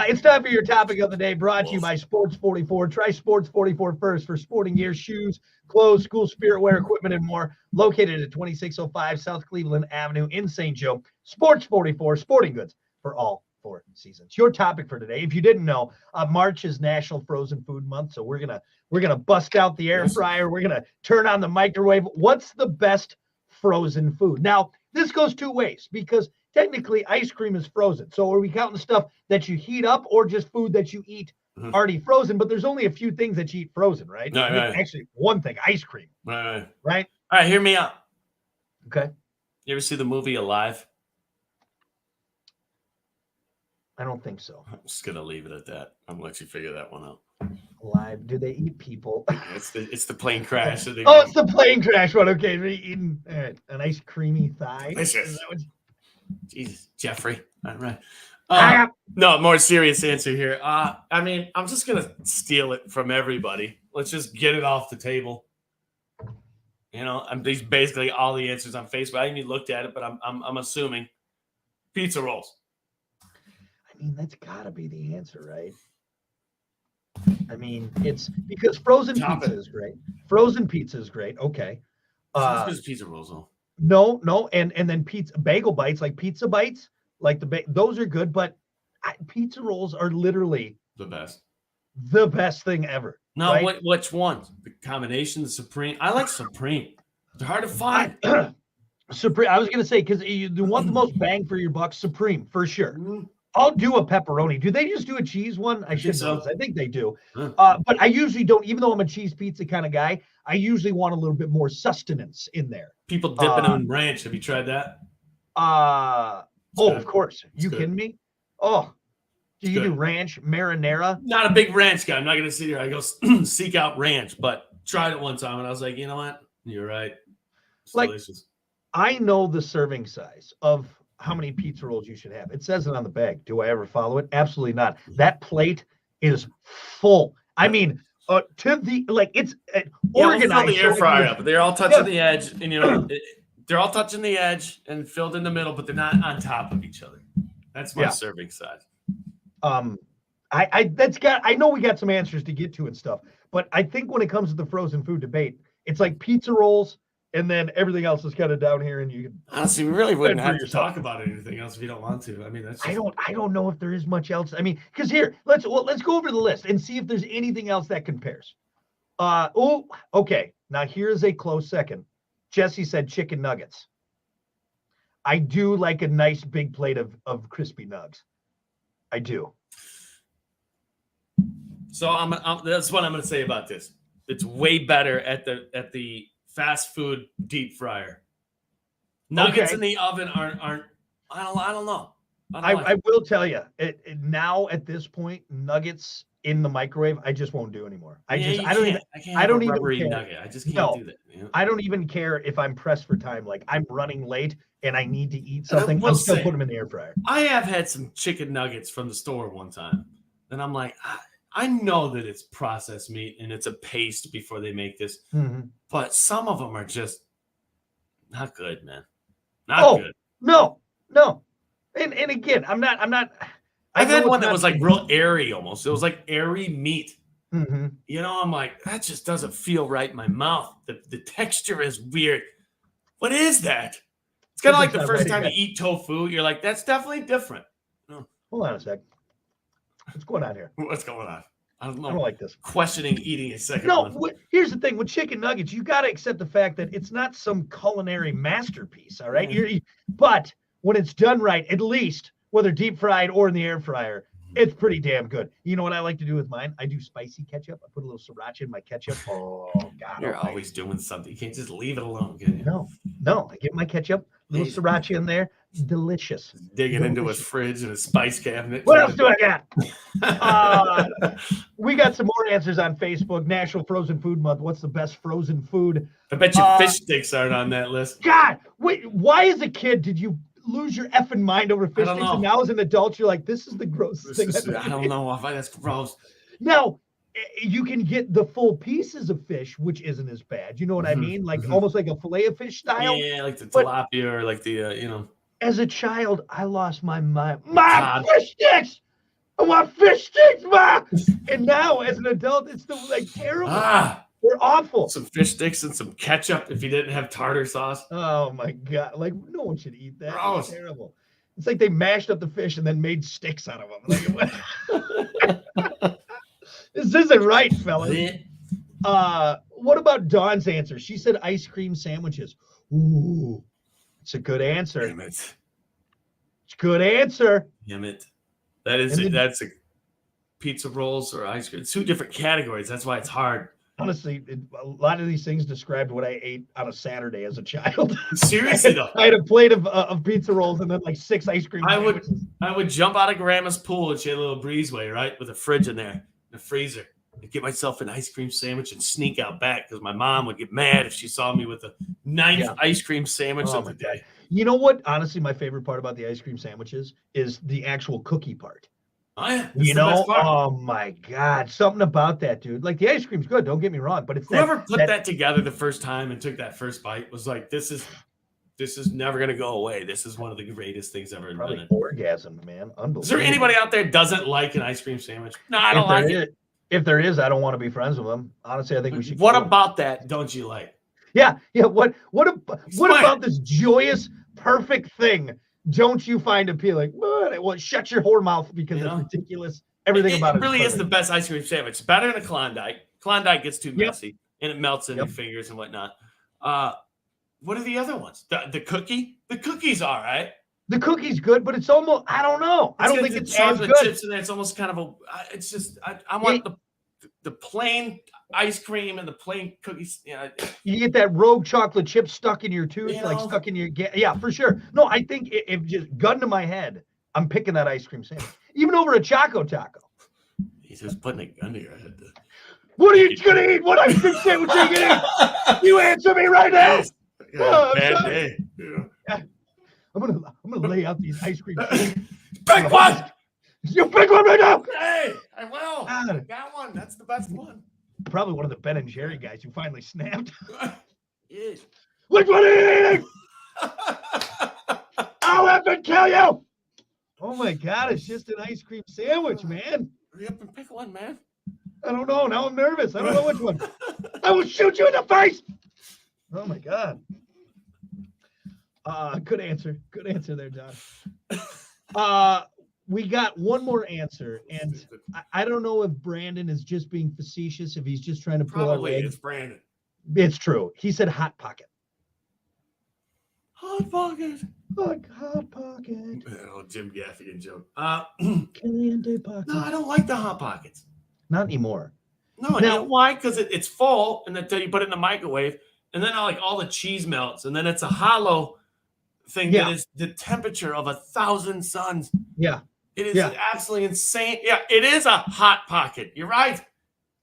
It's time for your topic of the day, brought to you by Sports 44. Try Sports 44 first for sporting gear, shoes, clothes, school spirit wear, equipment, and more. Located at 2605 South Cleveland Avenue in St. Joe. Sports 44, sporting goods for all 4 seasons. Your topic for today, if you didn't know, March is National Frozen Food Month, so we're gonna bust out the air fryer. We're gonna turn on the microwave. What's the best frozen food? Now, this goes 2 ways because technically ice cream is frozen. So are we counting stuff that you heat up or just food that you eat already frozen? But there's only a few things that you eat frozen, right? Right. Actually, one thing, ice cream. Right. Right? All right, hear me out. Okay. You ever see the movie Alive? I don't think so. I'm just gonna leave it at that. I'm gonna let you figure that one out. Alive. Do they eat people? It's the plane crash. It's the plane crash one. Okay, they're eating a nice creamy thigh. Delicious. Jesus, Jeffrey. All right. Ah. No, more serious answer here. I mean, I'm just gonna steal it from everybody. Let's just get it off the table. These basically all the answers on Facebook. I haven't even looked at it, but I'm assuming pizza rolls. I mean, that's gotta be the answer, right? I mean, it's because frozen pizza is great. Frozen pizza is great. Okay. Pizza rolls, though. No, and then bagel bites, like pizza bites, like those are good, but pizza rolls are literally the best thing ever. No, right? Which ones? The combination, the Supreme. I like Supreme. They're hard to find. Supreme. I was gonna say because you want the most bang for your buck, Supreme for sure. I'll do a pepperoni. Do they just do a cheese one? I should know. I think they do. But I usually don't, even though I'm a cheese pizza kind of guy, I usually want a little bit more sustenance in there. People dipping in ranch. Have you tried that? Of course. You kidding me? Oh, do you do ranch, marinara? Not a big ranch guy. I'm not going to sit here. I go seek out ranch, but tried it one time and I was like, you know what? You're right. It's delicious. I know the serving size of how many pizza rolls you should have. It says it on the bag. Do I ever follow it? Absolutely not. That plate is full. I mean, it's organized. Fill the air fryer up. They're all touching the edge, and they're all touching the edge and filled in the middle, but they're not on top of each other. That's my serving size. I know we got some answers to get to and stuff, but I think when it comes to the frozen food debate, it's like pizza rolls. And then everything else is kind of down here, and you can honestly, we really wouldn't have to talk about anything else if you don't want to. I mean, that's just... I don't know if there is much else. I mean, because here, let's go over the list and see if there's anything else that compares. Okay. Now here's a close second. Jesse said chicken nuggets. I do like a nice big plate of crispy nugs. I do. So that's what I'm going to say about this. It's way better at the fast food deep fryer. Nuggets in the oven aren't. I don't know. I will tell you now at this point, nuggets in the microwave, I just won't do anymore. I don't even care. Nugget. I just can't do that. You know? I don't even care if I'm pressed for time. Like I'm running late and I need to eat something. I'll still put them in the air fryer. I have had some chicken nuggets from the store one time, and I'm like, I know that it's processed meat and it's a paste before they make this, but some of them are just not good, man. Not good. No. And again, I'm not. I've had one that was like real airy almost. It was like airy meat. I'm like, that just doesn't feel right in my mouth. The texture is weird. What is that? It's kind of like the first time you eat tofu. You're like, that's definitely different. Hold on a sec. What's going on here? What's going on? I don't know. I don't like this. Questioning eating a second one. Here's the thing with chicken nuggets. You got to accept the fact that it's not some culinary masterpiece, all right? But when it's done right, at least, whether deep fried or in the air fryer, It's pretty damn good. You know what I like to do with mine? I do spicy ketchup. I put a little sriracha in my ketchup. Oh God! You're always doing something. You can't just leave it alone, can you? No. I get my ketchup, little sriracha in there. Delicious. Digging into his fridge and his spice cabinet. What else do I got? We got some more answers on Facebook. National Frozen Food Month. What's the best frozen food? I bet you fish sticks aren't on that list. God, wait. Why, as a kid, did you lose your effing mind over fish sticks? And now, as an adult, you're like, this is the grossest thing. I don't know. That's gross. Now, you can get the full pieces of fish, which isn't as bad. You know what I mean? Like almost like a fillet of fish style. Yeah, like the tilapia or like the As a child, I lost my mind. My fish sticks! I want fish sticks, Ma! And now, as an adult, it's like terrible. They're awful. Some fish sticks and some ketchup if you didn't have tartar sauce. Oh my God! Like no one should eat that. Gross. It's terrible. It's like they mashed up the fish and then made sticks out of them. Like, this isn't right, fellas. What about Dawn's answer? She said ice cream sandwiches. Ooh. It's a good answer. Damn it. It's a good answer. Damn it. That's a pizza rolls or ice cream. It's 2 different categories. That's why it's hard. Honestly, a lot of these things described what I ate on a Saturday as a child. Seriously, though. I had a plate of pizza rolls and then like 6 ice cream sandwiches. I would jump out of grandma's pool and she had a little breezeway, right? With a fridge in there, and a freezer. I'd get myself an ice cream sandwich and sneak out back because my mom would get mad if she saw me with a 9th ice cream sandwich of the day. You know what? Honestly, my favorite part about the ice cream sandwiches is the actual cookie part. Oh, yeah. Oh my God. Something about that, dude. Like the ice cream's good. Don't get me wrong. But it's whoever put that together the first time and took that first bite was like, this is never going to go away. This is one of the greatest things ever invented. Orgasm, man. Unbelievable. Is there anybody out there doesn't like an ice cream sandwich? No, I don't like it. If there is, I don't want to be friends with them. Honestly, I think we should. What about that don't you like? Yeah. What about this joyous, perfect thing don't you find appealing? Well, shut your whore mouth because it's ridiculous. Everything about it really is the best ice cream sandwich. Better than a Klondike. Klondike gets too messy and it melts in your fingers and whatnot. What are the other ones? The cookie? The cookie's all right. The cookie's good, but it's almost, I don't know. I don't think it's as good. Chips in there. It's almost kind of it's just, I want the plain ice cream and the plain cookies. You get that rogue chocolate chip stuck in your tooth, stuck in your, for sure. No, I think if just gun to my head, I'm picking that ice cream sandwich, even over a Choco Taco. He's just putting a gun to your head. What are you going to eat? What ice cream sandwich are you going to eat? You answer me right now. Bad day. Yeah. I'm gonna lay out these ice cream. Pick one. You pick one right now. Hey, I will. I got one. That's the best one. Probably one of the Ben and Jerry guys who finally snapped. Yes. Which one are you eating? I'll have to kill you. Oh my God! It's just an ice cream sandwich, man. Hurry up and pick one, man. I don't know. Now I'm nervous. I don't know which one. I will shoot you in the face. Oh my God. Good answer. Good answer there, John. We got one more answer, and I don't know if Brandon is just being facetious, if he's just trying to pull our leg. It's Brandon. It's true. He said Hot Pocket. Hot Pocket. Hot Pocket. Oh, Jim Gaffigan joke. Caliente Pocket. No, I don't like the Hot Pockets. Not anymore. No, you know why? Because it's full, and then you put it in the microwave, and then all the cheese melts, and then it's a hollow thing that is the temperature of 1,000 suns. Yeah. It is absolutely insane. Yeah, it is a Hot Pocket. You're right.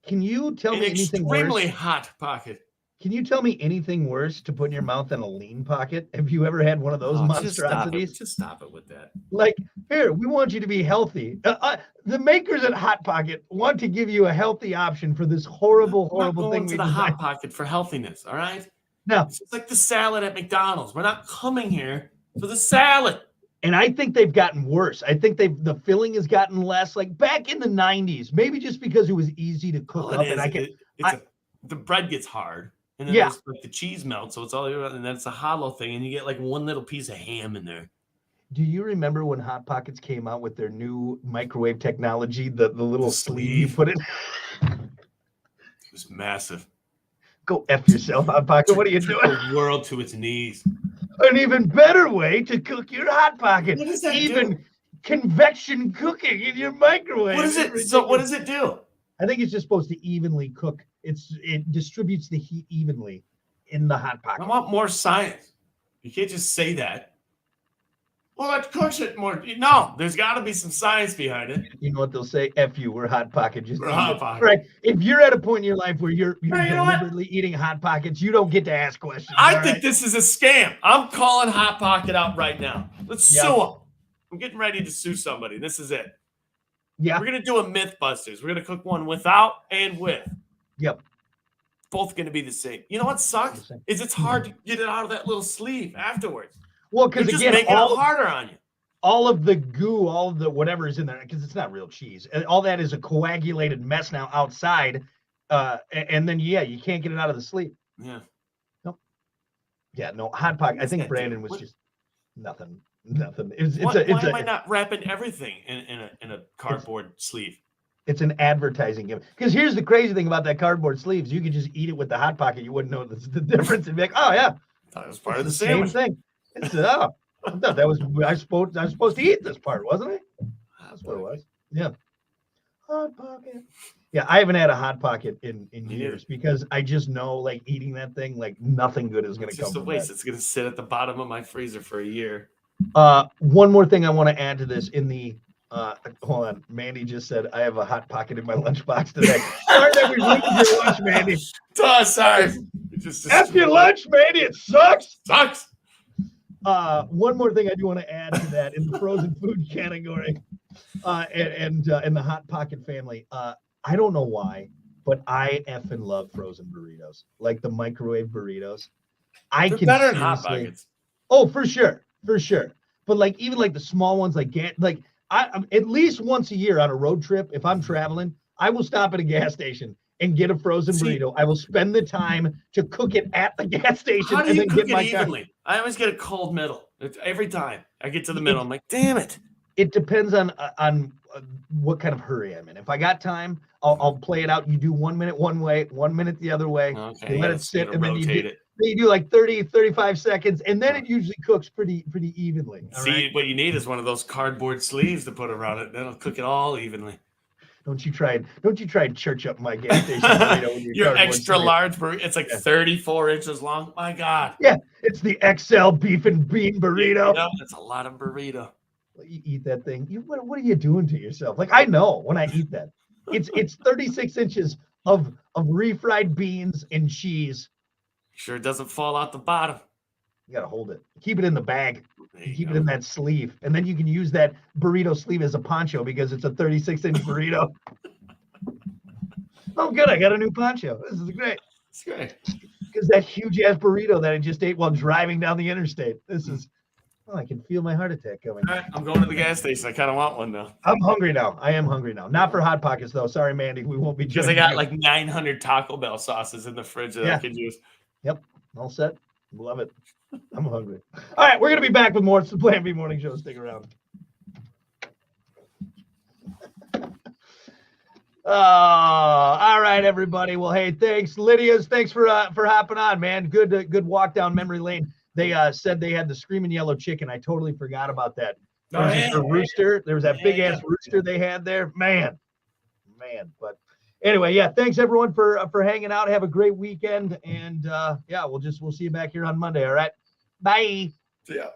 Can you tell me anything worse? Extremely Hot Pocket. Can you tell me anything worse to put in your mouth than a lean pocket? Have you ever had one of those monstrosities? Just stop it with that. Like, here, we want you to be healthy. The makers at Hot Pocket want to give you a healthy option for this horrible thing. To the Hot Pocket for healthiness, all right? No. It's like the salad at McDonald's. We're not coming here for the salad. And I think they've gotten worse. I think the filling has gotten less. Like back in the 90s, maybe just because it was easy to cook up. The bread gets hard. And then there's the cheese melts, so it's all, and then it's a hollow thing, and you get one little piece of ham in there. Do you remember when Hot Pockets came out with their new microwave technology, the little sleeve you put in? It was massive. Go F yourself, Hot Pocket. What are you doing? The world to its knees. An even better way to cook your Hot Pocket. What does that do? convection cooking in your microwave. What is it? So what does it do? I think it's just supposed to evenly cook. It distributes the heat evenly in the hot pocket. I want more science. You can't just say that. Well, that cooks it more. No, there's got to be some science behind it. You know what they'll say? F you, we're Hot Pocket. Just We're eat Hot it. Pocket. Right. If you're at a point in your life where you're Hey, you know what? deliberately eating Hot Pockets, you don't get to ask questions. I all think right? this is a scam. I'm calling Hot Pocket out right now. Let's sue them. I'm getting ready to sue somebody. This is it. Yeah. We're going to do a Mythbusters. We're going to cook one without and with. Yep. Both going to be the same. You know what sucks? Is it's hard to get it out of that little sleeve afterwards. Well, You're because just again, making it harder on you. all of the goo, all of the whatever is in there, because it's not real cheese. And all that is a coagulated mess now outside. And then, you can't get it out of the sleeve. Yeah. Nope. Yeah, no, Hot Pocket. I think Brandon was just nothing. Why am I not wrapping everything in a cardboard sleeve? It's an advertising gimmick. Because here's the crazy thing about that cardboard sleeves. You could just eat it with the Hot Pocket. You wouldn't know the difference. And be like, oh, yeah. I thought it was part of the same sandwich. thing. It's, I thought that was, I was supposed to eat this part, wasn't I? That's what it was. Yeah. Hot Pocket. Yeah, I haven't had a Hot Pocket in years because I just know, like, eating that thing, like, nothing good is going to come It's just a from waste. that. It's going to sit at the bottom of my freezer for a year. One more thing I want to add to this in the hold on. Mandy just said I have a Hot Pocket in my lunchbox today. Sorry that we ruined your lunch, Mandy. Oh, sorry. After your lunch, Mandy, it sucks. Sucks. One more thing I do want to add to that in the frozen food category, and the Hot Pocket family. I don't know why, but I effing love frozen burritos, like the microwave burritos. They're better than Hot Pockets. Oh, for sure. But like even like the small ones, like I at least once a year on a road trip, if I'm traveling, I will stop at a gas station and get a frozen burrito. I will spend the time to cook it at the gas station. How do you and then cook get my it evenly? I always get a cold middle. Every time I get to the middle, I'm like, damn it. It depends on what kind of hurry I'm in. If I got time, I'll play it out. You do 1 minute one way, 1 minute the other way. Okay, you let it sit, and then rotate it. you do like 30, 35 seconds, and then it usually cooks pretty evenly. See, what you need is one of those cardboard sleeves to put around it. That'll cook it all evenly. Don't you try and church up my gas station burrito with your extra sleeve. large burrito. It's like 34 inches long. My God. Yeah, it's the XL beef and bean burrito. That's a lot of burrito. You eat that thing. What are you doing to yourself? Like, I know when I eat that. It's 36 inches of refried beans and cheese. Sure it doesn't fall out the bottom. You gotta hold it. Keep it in the bag. Keep it in that sleeve. And then you can use that burrito sleeve as a poncho because it's a 36-inch burrito. Oh, good. I got a new poncho. This is great. It's great. Because that huge-ass burrito that I just ate while driving down the interstate. I can feel my heart attack coming. All right, I'm going to the gas station. I kind of want one now. I'm hungry now. I am hungry now. Not for Hot Pockets, though. Sorry, Mandy. We won't be because I got like 900 Taco Bell sauces in the fridge that I could use. Yep. All set. Love it. I'm hungry. All right, we're going to be back with more. It's the Plan B Morning Show. Stick around. All right, everybody. Well, hey, thanks, Lydia's. Thanks for hopping on, man. Good walk down memory lane. They said they had the Screaming Yellow Chicken. I totally forgot about that. There's a rooster. There was that big ass rooster they had there. Man. But anyway, thanks everyone for hanging out. Have a great weekend, and we'll see you back here on Monday. All right, bye. See ya.